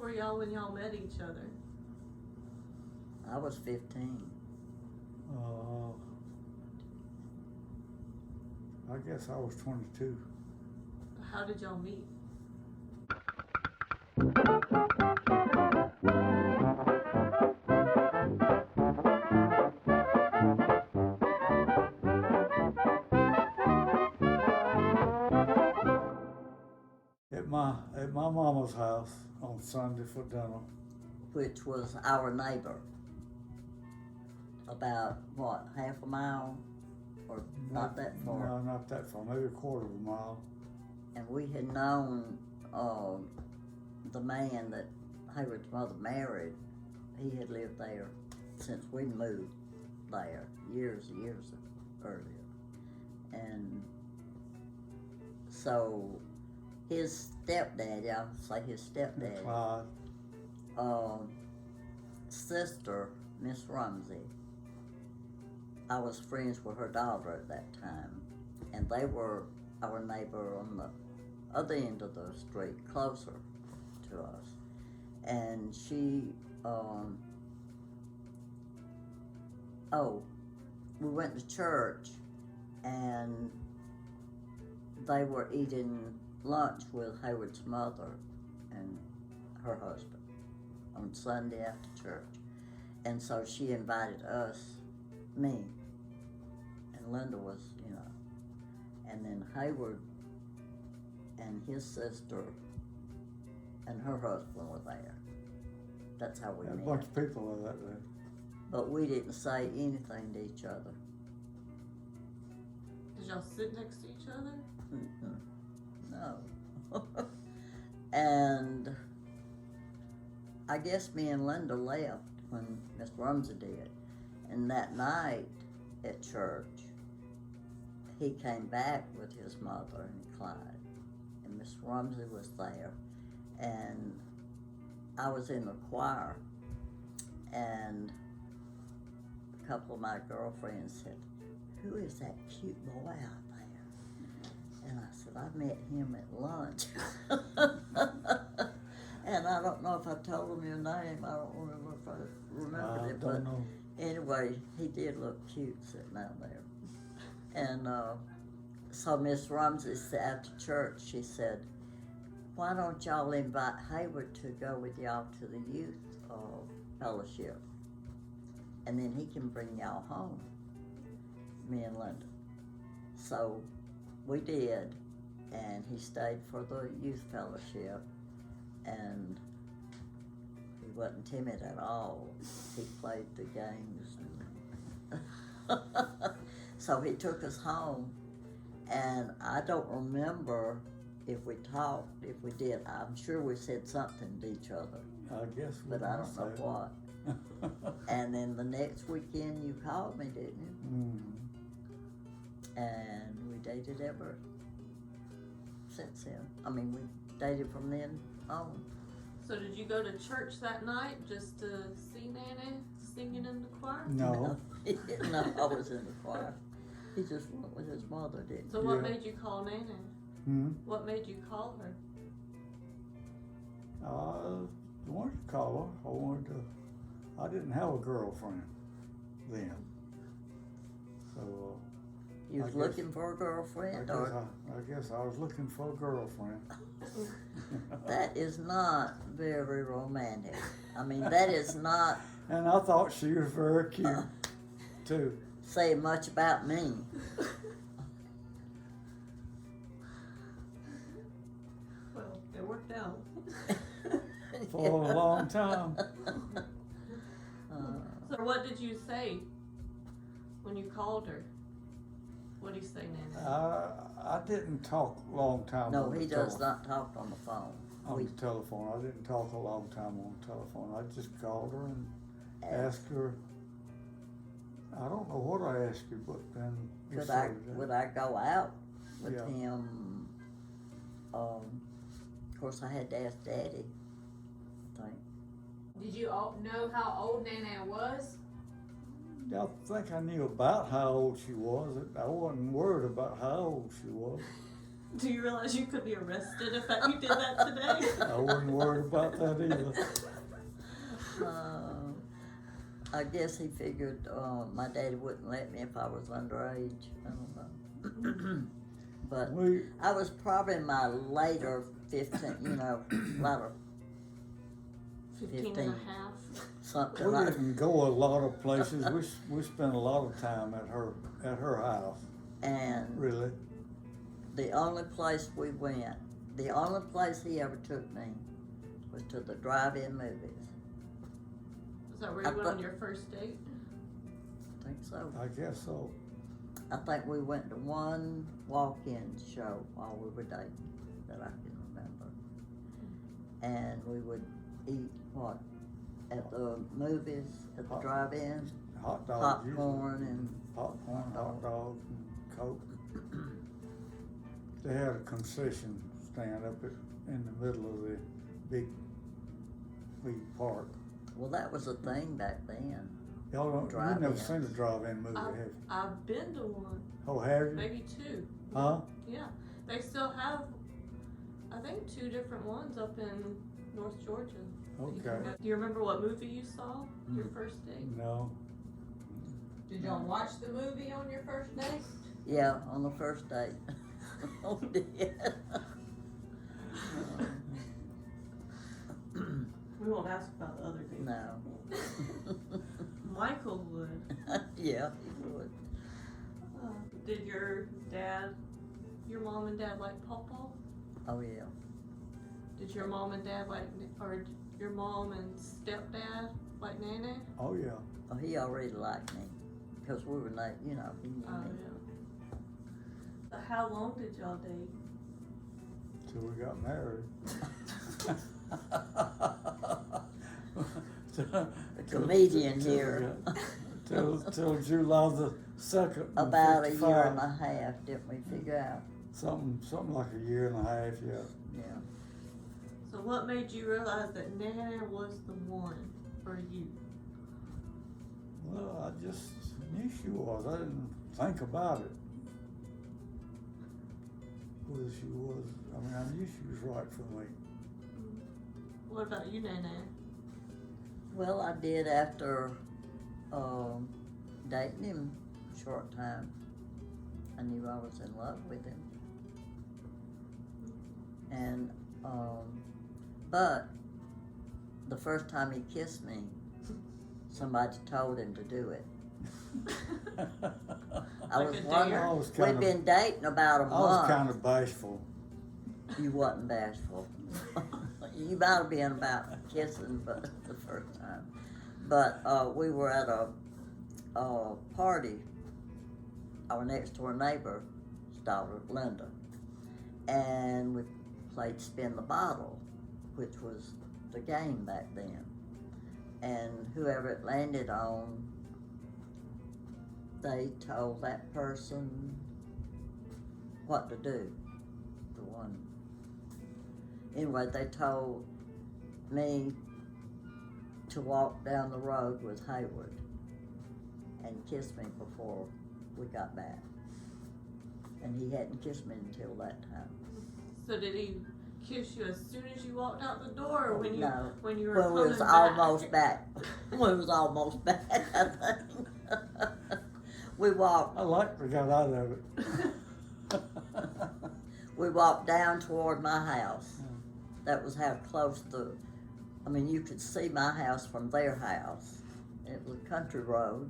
were y'all when y'all met each other? I was 15. I guess I was 22. How did y'all meet? At my mama's house on Sunday for dinner. Which was our neighbor. About, what, half a mile? Or not that far? No, not that far, maybe a quarter of a mile. And we had known the man that Hayward's mother married. He had lived there since we moved there, years earlier. And so his stepdaddy, I'll say his stepdaddy, Clyde. sister, Miss Rumsey, I was friends with her daughter at that time, and they were our neighbor on the other end of the street, closer to us. And she, we went to church, and they were eating lunch with Hayward's mother and her husband on Sunday after church. And so she invited us, me, and Linda was, and then Hayward and his sister and her husband were there. That's how we A met. bunch of people of that day. But we didn't say anything to each other. Did y'all sit next to each other? Mm-mm. No. And I guess me and Linda left when Miss Rumsey did. And that night at church, he came back with his mother and Clyde. And Miss Rumsey was there. And I was in the choir. And a couple of my girlfriends said, "Who is that cute boy out there?" And I said, "I met him at lunch." And I don't know if I told him your name. I don't remember if I remembered it. But know. anyway, he did look cute sitting out there. And so Miss Rumsey said after church, she said, "Why don't y'all invite Hayward to go with y'all to the youth fellowship? And then he can bring y'all home, me and Linda." So we did, and he stayed for the youth fellowship, and he wasn't timid at all. He played the games. So he took us home, and I don't remember if we talked, if we did. I'm sure we said something to each other, I guess we but I don't must know have. what. And then the next weekend you called me, didn't you? And we dated ever since then. I mean, we dated from then on. So did you go to church that night just to see Nana singing in the choir? No. No, I was in the choir. He just went with his mother, didn't So he? what Yeah. made you call Nana? What made you call her? I wanted to call her. I didn't have a girlfriend then. So You I was guess- looking for a girlfriend, or I guess I was looking for a girlfriend. that is not very romantic. I mean, that is not And I thought she was very cute too. saying much about me. Well, it worked out. For a long time. So what did you say when you called her? What did you say, Nana? I didn't talk a long time No, on the he does telephone. not talk on the phone. On the telephone. I didn't talk a long time on the telephone. I just called her and asked her. I don't know what I asked her, but then we started that. Would I go out with Yeah. him? Of course, I had to ask Daddy. I think. Did you all know how old Nana was? I think I knew about how old she was. I wasn't worried about how old she was. Do you realize you could be arrested if you did that today? I wasn't worried about that either. I guess he figured my daddy wouldn't let me if I was underage. I don't know. But I was probably in my later 15, later 15 and a half. something We like didn't go a lot of places. We spent a lot of time at her house. And Really. the only place we went, the only place he ever took me was to the drive-in movies. Is that where you went on your first date? I think so. I guess so. I think we went to one walk-in show while we were dating that I can remember. And we would eat what? At the movies, at the drive-in? Hot dogs. Popcorn and Popcorn, hot dogs, and Coke. They had a concession stand up in the middle of the big park. well, that was a thing back then. Y'all don't, you've never Drive-ins. seen a drive-in movie, have you? I've been to one, Oh, have you? maybe two. Huh? Yeah, they still have, I think, 2 different ones up in North Georgia. that you can Okay. go- Do you remember what movie you saw your first date? No. Did y'all watch the movie on your first date? Yeah, on the first date. Oh, did. We won't ask about the other dates. No. Michael would. Yeah, he would. Did your mom and dad like Pawpaw? Oh, yeah. Did your mom and dad like, or your mom and stepdad like Nene? Oh, yeah. Oh, he already liked me. Because we were not, he knew Oh, me. yeah. So how long did y'all date? Till we got married. The comedian here. Till July the 2nd. About a year 55. and a half, didn't we figure out? Something like a year and a half, yeah. Yeah. So what made you realize that Nene was the one for you? Well, I just knew she was. I didn't think about it. Whether she was, I mean, I knew she was right for me. What about you, Nene? Well, I did after dating him a short time. I knew I was in love with him. And, but the first time he kissed me, somebody told him to do it. I Like was a dare? wondering, I was we'd kinda- been dating about a I month. was kind of bashful. You wasn't bashful. You might have been about kissing, but the first time. But we were at a party. Our next door neighbor's daughter, Linda, and we played Spin the Bottle, which was the game back then. And whoever it landed on, they told that person what to do. The one. Anyway, they told me to walk down the road with Hayward and kiss me before we got back. And he hadn't kissed me until that time. So did he kiss you as soon as you walked out the door, or when you No. when you were Well, coming it was back? almost back. Well, it was almost back, I think. We walked. I like we got out of it. We walked down toward my house. That was how close you could see my house from their house. It was a country road,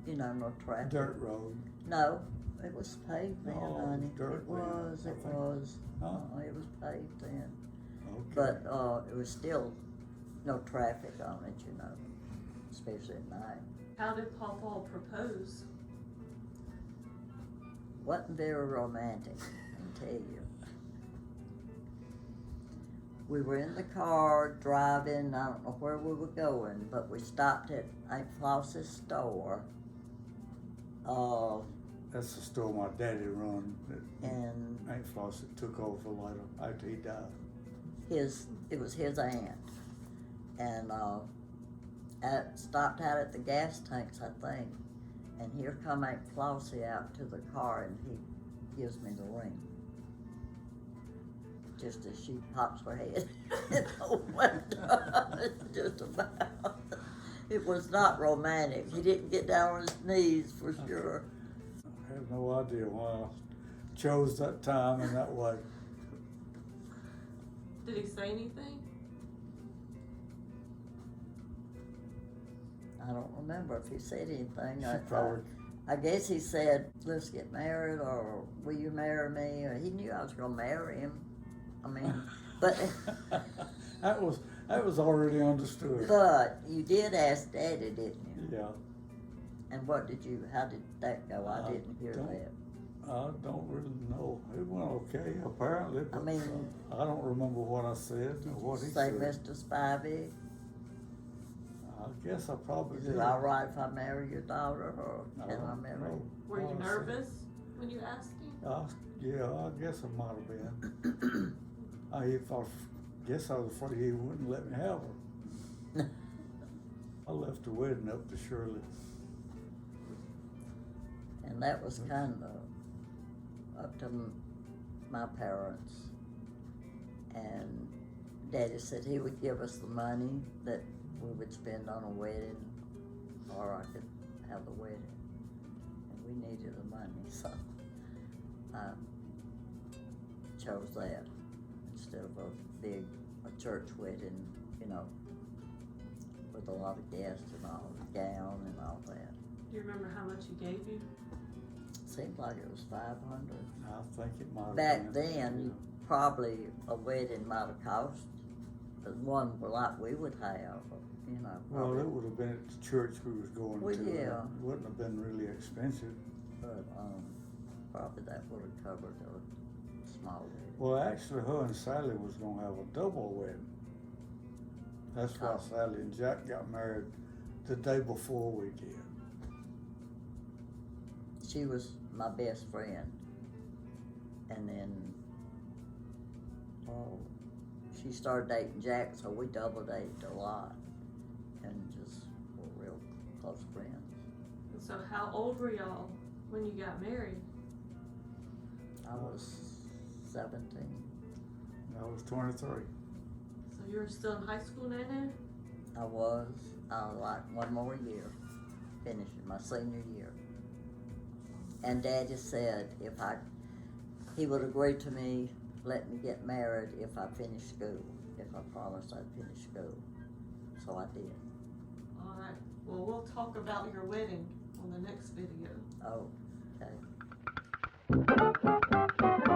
no traffic. Dirt road. No, it was paved then, No, honey. dirt It was, then, I it think. was. Huh? It was paved then. Okay. But it was still no traffic on it, especially at night. How did Pawpaw propose? Wasn't very romantic, I can tell you. We were in the car driving, I don't know where we were going, but we stopped at Aunt Floss's store. That's the store my daddy run. That And Aunt Flossie took over later after he died. it was his aunt. And stopped out at the gas tanks, I think. And here come Aunt Flossie out to the car, and he gives me the ring. just as she pops her head in the window. Just about. It was not romantic. He didn't get down on his knees for sure. I have no idea why I chose that time and that way. Did he say anything? I don't remember if he said anything. She probably, I guess he said, let's get married, or will you marry me? Or he knew I was gonna marry him. I mean, but that was already understood. but you did ask Daddy, didn't you? Yeah, And how did that go? I didn't hear don't- that. I don't really know. It went okay, apparently, but mean- I don't remember what I said or what he Say, said. Mr. Spivey, I guess I probably is did. it all right if I marry your daughter, or I can I don't marry? know. Were you Honestly. nervous when you asked him? Yeah, I guess I might have been. Guess I was afraid he wouldn't let me have her. I left the wedding up to Shirley. And that was kind of up to my parents. And Daddy said he would give us the money that we would spend on a wedding, or I could have the wedding. And we needed the money, so I chose that instead of a church wedding, with a lot of guests and all, the gown and all that. Do you remember how much he gave you? Seemed like it was $500. I think it might have Back been. then, probably a wedding might have cost one like we would have, Well, probably. it would have been at the church we was going Well, to. yeah. It wouldn't have been really expensive. But probably that would have covered a small wedding. Well, actually, her and Sally was gonna have a double wedding. That's why Oh. Sally and Jack got married the day before we did. She was my best friend, and then she started dating Jack, so we double dated a lot, and just were real close friends. And so how old were y'all when you got married? I was 17. I was 23. So you were still in high school, Nana? I was like one more year, finishing my senior year. And Daddy said he would agree to me, let me get married if I finished school, if I promised I'd finish school. So I did. All right. Well, we'll talk about your wedding on the next video. Oh, okay.